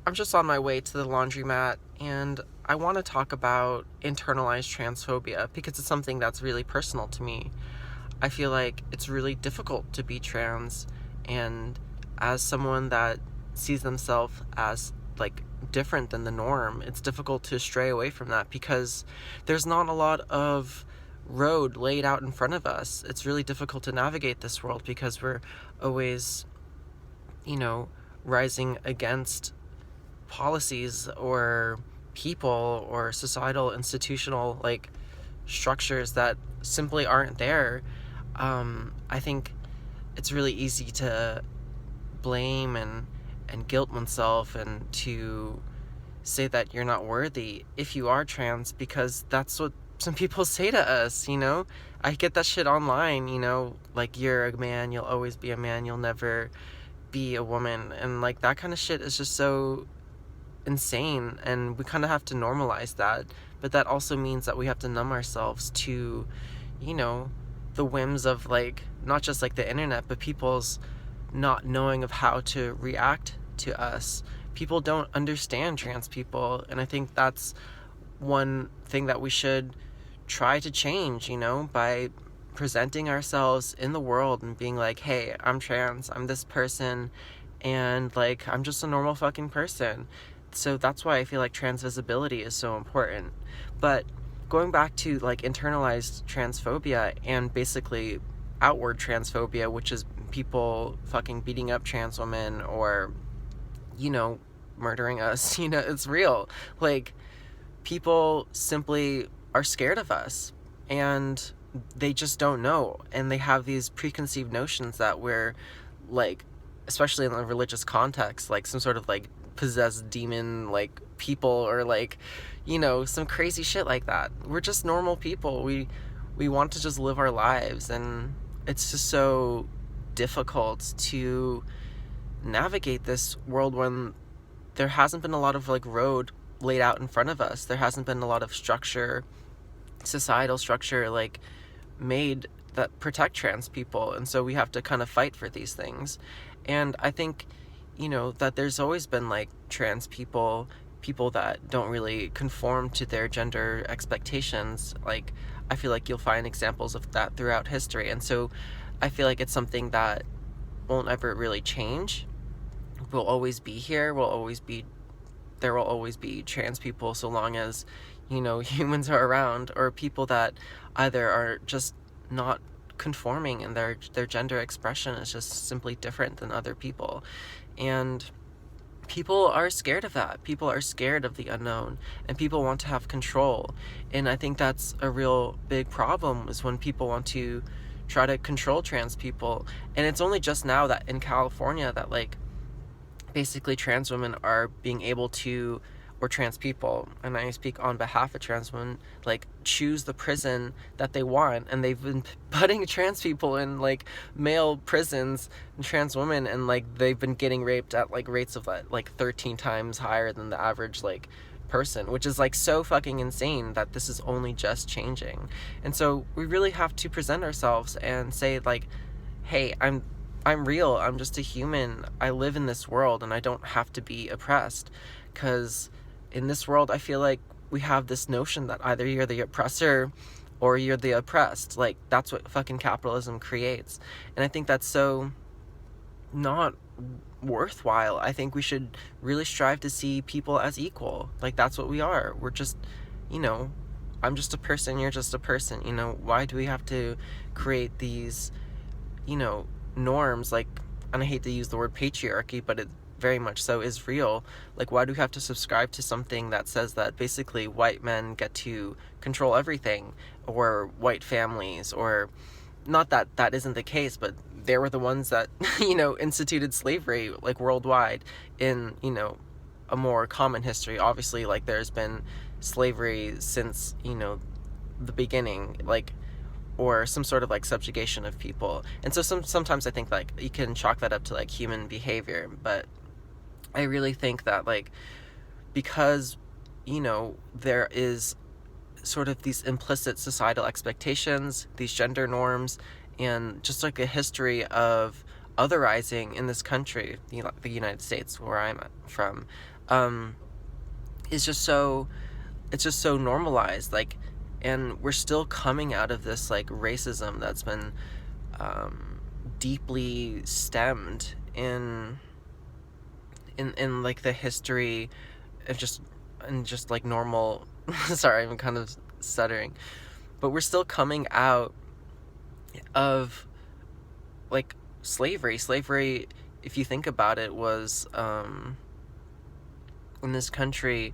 I'm just on my way to the laundromat, and I want to talk about internalized transphobia because it's something that's really personal to me. I feel like it's really difficult to be trans, and as someone that sees themselves as like different than the norm, it's difficult to stray away from that because there's not a lot of road laid out in front of us. It's really difficult to navigate this world because we're always, you know, rising against policies or people or societal institutional like structures that simply aren't there. I think it's really easy to blame and guilt oneself and to say that you're not worthy if you are trans, because that's what some people say to us. I get that shit online, like, you're a man, you'll always be a man, you'll never be a woman, and like that kind of shit is just so insane, and we kind of have to normalize that. But that also means that we have to numb ourselves to, you know, the whims of like not just like the internet, but people's not knowing of how to react to us. People don't understand trans people, and I think that's one thing that we should try to change, by presenting ourselves in the world and being like, hey, I'm trans, I'm this person, and like I'm just a normal fucking person. So that's why I feel like trans visibility is so important. But going back to like internalized transphobia and basically outward transphobia, which is people fucking beating up trans women or, murdering us, it's real. Like, people simply are scared of us, and they just don't know, and they have these preconceived notions that we're like, especially in the religious context, like some sort of like possessed demon like people, or like, some crazy shit like that. We're just normal people. We want to just live our lives, and it's just so difficult to navigate this world when there hasn't been a lot of like road laid out in front of us. There hasn't been a lot of structure, societal structure, like made that protect trans people, and so we have to kind of fight for these things. And I think, that there's always been like trans people that don't really conform to their gender expectations. Like, I feel like you'll find examples of that throughout history, and so I feel like it's something that won't ever really change. Will always be here. There will always be trans people so long as, humans are around, or people that either are just not conforming and their gender expression is just simply different than other people. And people are scared of that. People are scared of the unknown, and people want to have control. And I think that's a real big problem, is when people want to try to control trans people. And it's only just now that in California that like basically trans women are being able to, or trans people, and I speak on behalf of trans women, like choose the prison that they want. And they've been putting trans people in like male prisons, and trans women, and like they've been getting raped at like rates of like 13 times higher than the average like person, which is like so fucking insane that this is only just changing. And so we really have to present ourselves and say like, hey, I'm real, I'm just a human, I live in this world, and I don't have to be oppressed. Because in this world, I feel like we have this notion that either you're the oppressor or you're the oppressed. Like, that's what fucking capitalism creates. And I think that's so not worthwhile. I think we should really strive to see people as equal. Like, that's what we are. We're just, I'm just a person, you're just a person. Why do we have to create these, norms? Like, and I hate to use the word patriarchy, but it very much so is real. Like, why do we have to subscribe to something that says that basically white men get to control everything, or white families, or not that that isn't the case, but they were the ones that instituted slavery like worldwide in a more common history. Obviously, like, there's been slavery since the beginning, like, or some sort of like subjugation of people. And so sometimes I think like you can chalk that up to like human behavior, but I really think that like, because there is sort of these implicit societal expectations, these gender norms, and just like a history of otherizing in this country, the United States, where I'm from, um, is just so, it's just so normalized, like, and we're still coming out of this like racism that's been deeply stemmed in like the history of just, and just like normal sorry, I'm kind of stuttering, but we're still coming out of like slavery. If you think about it, was in this country,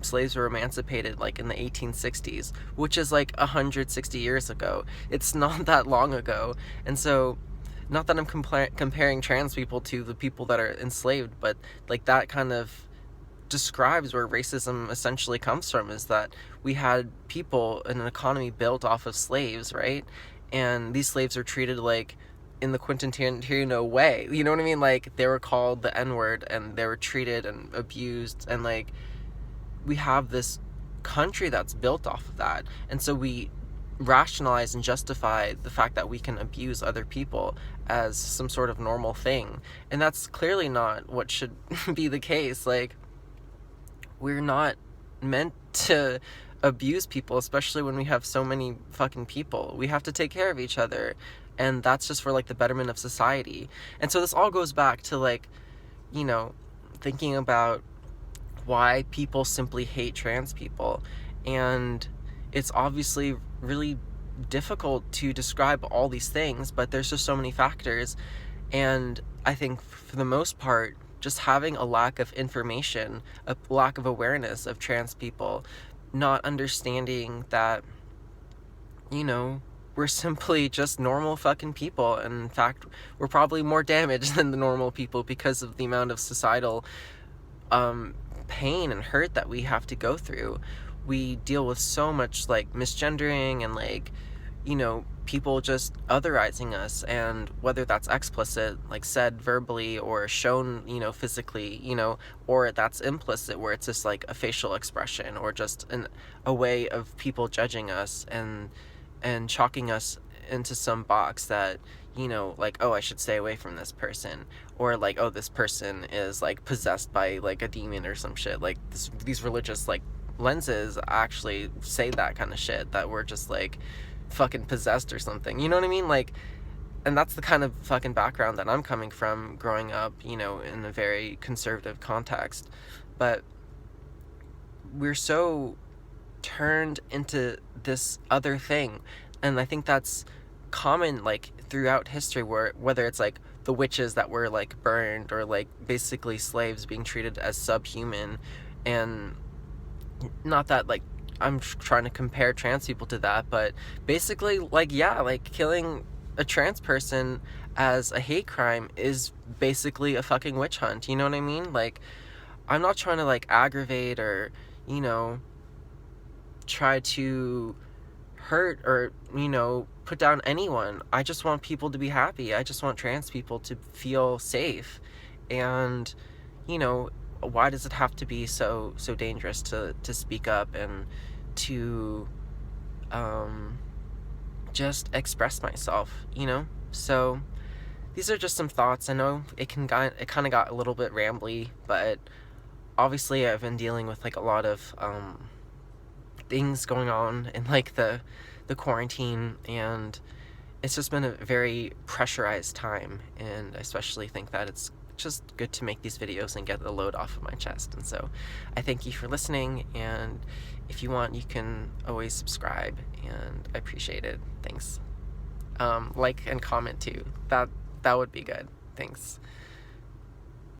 slaves were emancipated like in the 1860s, which is like 160 years ago. It's not that long ago. And so, not that I'm comparing trans people to the people that are enslaved, but like that kind of describes where racism essentially comes from, is that we had people in an economy built off of slaves, right? And these slaves are treated like in the Quentin Tarantino way, you know what I mean? Like, they were called the N-word, and they were treated and abused, and like, we have this country that's built off of that. And so we rationalize and justify the fact that we can abuse other people as some sort of normal thing. And that's clearly not what should be the case. Like, we're not meant to abuse people, especially when we have so many fucking people. We have to take care of each other, and that's just for like the betterment of society. And so this all goes back to like, you know, thinking about why people simply hate trans people. And it's obviously really difficult to describe all these things, but there's just so many factors. And I think for the most part, just having a lack of information, a lack of awareness of trans people, not understanding that, you know, we're simply just normal fucking people. And in fact, we're probably more damaged than the normal people because of the amount of societal pain and hurt that we have to go through. We deal with so much like misgendering and like, you know, people just otherizing us, and whether that's explicit, like said verbally, or shown, you know, physically, you know, or that's implicit, where it's just like a facial expression, or just a way of people judging us and chalking us into some box that, you know, like, oh, I should stay away from this person, or like, oh, this person is like possessed by like a demon or some shit. Like these religious like lenses actually say that kind of shit, that we're just like fucking possessed or something, you know what I mean? Like, and that's the kind of fucking background that I'm coming from, growing up, you know, in a very conservative context. But we're so turned into this other thing, and I think that's common like throughout history, where whether it's like the witches that were like burned, or like basically slaves being treated as subhuman. And not that like I'm trying to compare trans people to that, but basically, like, yeah, like killing a trans person as a hate crime is basically a fucking witch hunt, you know what I mean? Like, I'm not trying to like aggravate or, you know, try to hurt or, you know, put down anyone. I just want people to be happy. I just want trans people to feel safe. And, you know, why does it have to be so dangerous to speak up and to just express myself, you know? So these are just some thoughts. I know it kind of got a little bit rambly, but obviously I've been dealing with like a lot of things going on in like the quarantine, and it's just been a very pressurized time, and I especially think that it's just good to make these videos and get the load off of my chest. And so I thank you for listening, and if you want, you can always subscribe, and I appreciate it. Thanks. Like and comment too. That would be good. Thanks.